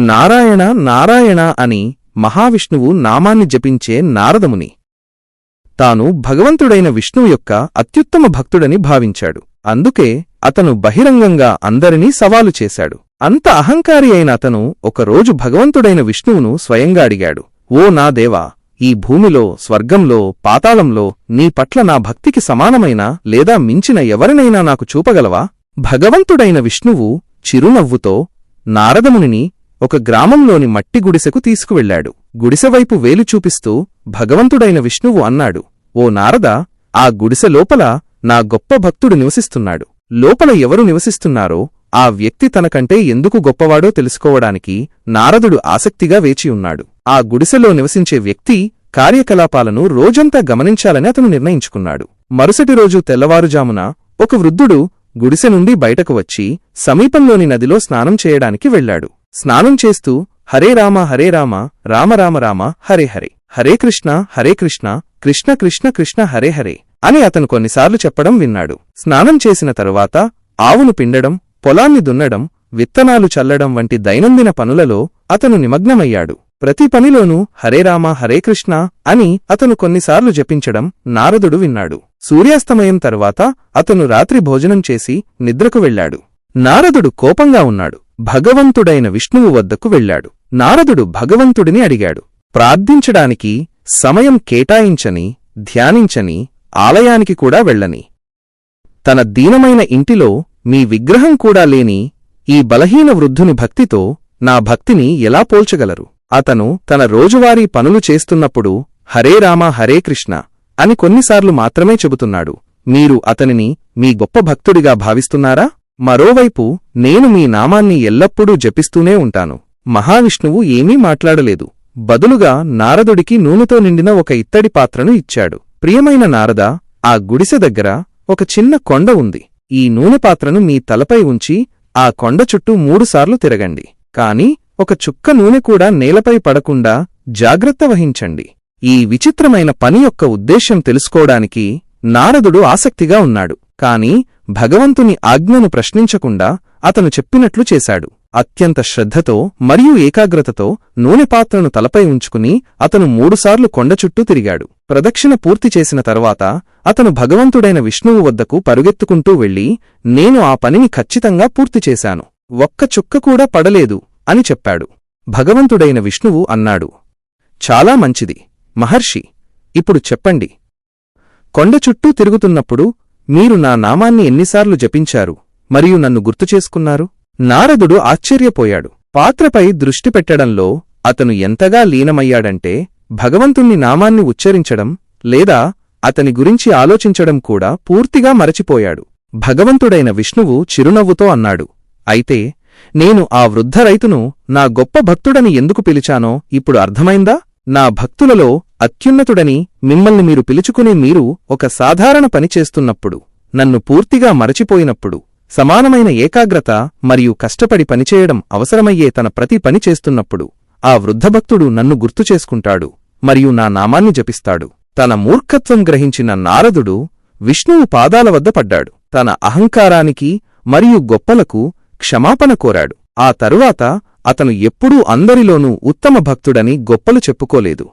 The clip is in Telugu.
నారాయణ నారాయణ అని మహావిష్ణువు నామాన్ని జపించే నారదముని తాను భగవంతుడైన విష్ణువు యొక్క అత్యుత్తమ భక్తుడని భావించాడు. అందుకే అతను బహిరంగంగా అందరినీ సవాలు చేశాడు. అంత అహంకారి అయిన అతను ఒకరోజు భగవంతుడైన విష్ణువును స్వయంగా అడిగాడు, ఓ నా దేవా, ఈ భూమిలో, స్వర్గంలో, పాతాళంలో నీ పట్ల నా భక్తికి సమానమైన లేదా మించిన ఎవరినైనా నాకు చూపగలవా? భగవంతుడైన విష్ణువు చిరునవ్వుతో నారదమునిని ఒక గ్రామంలోని మట్టి గుడిసెకు తీసుకువెళ్లాడు. గుడిసెవైపు వేలు చూపిస్తూ భగవంతుడైన విష్ణువు అన్నాడు, ఓ నారద, ఆ గుడిసె లోపల నా గొప్ప భక్తుడు నివసిస్తున్నాడు. లోపల ఎవరు నివసిస్తున్నారో ఆ వ్యక్తి తనకంటే ఎందుకు గొప్పవాడో తెలుసుకోవడానికి నారదుడు ఆసక్తిగా వేచియున్నాడు. ఆ గుడిసెలో నివసించే వ్యక్తి కార్యకలాపాలను రోజంతా గమనించాలని అతను నిర్ణయించుకున్నాడు. మరుసటి రోజు తెల్లవారుజామున ఒక వృద్ధుడు గుడిసె నుండి బయటకు వచ్చి సమీపంలోని నదిలో స్నానం చేయడానికి వెళ్లాడు. స్నానం చేస్తూ హరే రామ హరే రామ రామ రామ రామ హరే హరే, హరే కృష్ణ కృష్ణ కృష్ణ కృష్ణ హరే హరే అని అతను కొన్నిసార్లు చెప్పడం విన్నాడు. స్నానం చేసిన తరువాత ఆవును పిండడం, పొలాన్ని దున్నడం, విత్తనాలు చల్లడం వంటి దైనందిన పనులలో అతను నిమగ్నమయ్యాడు. ప్రతి పనిలోనూ హరే రామ హరే కృష్ణ అని అతను కొన్నిసార్లు జపించడం నారదుడు విన్నాడు. సూర్యాస్తమయం తరువాత అతను రాత్రి భోజనం చేసి నిద్రకు వెళ్లాడు. నారదుడు కోపంగా ఉన్నాడు. భగవంతుడైన విష్ణువు వద్దకు వెళ్లాడు. నారదుడు భగవంతుడిని అడిగాడు, ప్రార్థించడానికి సమయం కేటాయించని, ధ్యానించని, ఆలయానికి కూడా వెళ్ళని, తన దీనమైన ఇంటిలో మీ విగ్రహం కూడా లేని ఈ బలహీన వృద్ధుని భక్తితో నా భక్తిని ఎలా పోల్చగలరు? అతను తన రోజువారీ పనులు చేస్తున్నప్పుడు హరే రామ హరే కృష్ణ అని కొన్నిసార్లు మాత్రమే చెబుతున్నాడు. మీరు అతనిని మీ గొప్ప భక్తుడిగా భావిస్తున్నారా? మరోవైపు నేను మీ నామాన్ని ఎల్లప్పుడూ జపిస్తూనే ఉంటాను. మహావిష్ణువు ఏమీ మాట్లాడలేదు. బదులుగా నారదుడికి నూనెతో నిండిన ఒక ఇత్తడి పాత్రను ఇచ్చాడు. ప్రియమైన నారదా, ఆ గుడిసె దగ్గర ఒక చిన్న కొండ ఉంది. ఈ నూనె పాత్రను మీ తలపై ఉంచి ఆ కొండ చుట్టూ 3 సార్లు తిరగండి. కాని ఒక చుక్క నూనె కూడా నేలపై పడకుండా జాగ్రత్త వహించండి. ఈ విచిత్రమైన పని యొక్క ఉద్దేశ్యం తెలుసుకోవడానికి నారదుడు ఆసక్తిగా ఉన్నాడు. కాని భగవంతుని ఆజ్ఞను ప్రశ్నించకుండా అతను చెప్పినట్లు చేశాడు. అత్యంత శ్రద్ధతో మరియు ఏకాగ్రతతో నూనె పాత్రను తలపై ఉంచుకుని అతను 3 సార్లు కొండ చుట్టూ తిరిగాడు. ప్రదక్షిణ పూర్తి చేసిన తరువాత అతను భగవంతుడైన విష్ణువు వద్దకు పరుగెత్తుకుంటూ వెళ్లి, నేను ఆ పనిని ఖచ్చితంగా పూర్తి చేశాను, ఒక్క చుక్క కూడా పడలేదు అని చెప్పాడు. భగవంతుడైన విష్ణువు అన్నాడు, చాలా మంచిది మహర్షి, ఇప్పుడు చెప్పండి, కొండ చుట్టూ తిరుగుతున్నప్పుడు మీరు నా నామాన్ని ఎన్నిసార్లు జపించారు మరియు నన్ను గుర్తుచేసుకున్నారు? నారదుడు ఆశ్చర్యపోయాడు. పాత్రపై దృష్టి పెట్టడంలో అతను ఎంతగా లీనమయ్యాడంటే భగవంతుణ్ణి నామాన్ని ఉచ్చరించడం లేదా అతని గురించి ఆలోచించడం కూడా పూర్తిగా మరచిపోయాడు. భగవంతుడైన విష్ణువు చిరునవ్వుతో అన్నాడు, అయితే నేను ఆ వృద్ధ రైతును నా గొప్ప భక్తుడని ఎందుకు పిలిచానో ఇప్పుడు అర్థమైందా? నా భక్తులలో అత్యున్నతుడని మిమ్మల్ని మీరు పిలుచుకునే మీరు ఒక సాధారణ పని చేస్తున్నప్పుడు, నన్ను పూర్తిగా మరచిపోయినప్పుడు, సమానమైన ఏకాగ్రత మరియు కష్టపడి పనిచేయడం అవసరమయ్యే తన ప్రతి పని చేస్తున్నప్పుడు ఆ వృద్ధభక్తుడు నన్ను గుర్తుచేసుకుంటాడు మరియు నా నామాన్ని జపిస్తాడు. తన మూర్ఖత్వం గ్రహించిన నారదుడు విష్ణువు పాదాల వద్ద పడ్డాడు. తన అహంకారానికి మరియు గొప్పలకు క్షమాపణ కోరాడు. ఆ తరువాత అతను ఎప్పుడూ అందరిలోనూ ఉత్తమ భక్తుడని గొప్పలు చెప్పుకోలేదు.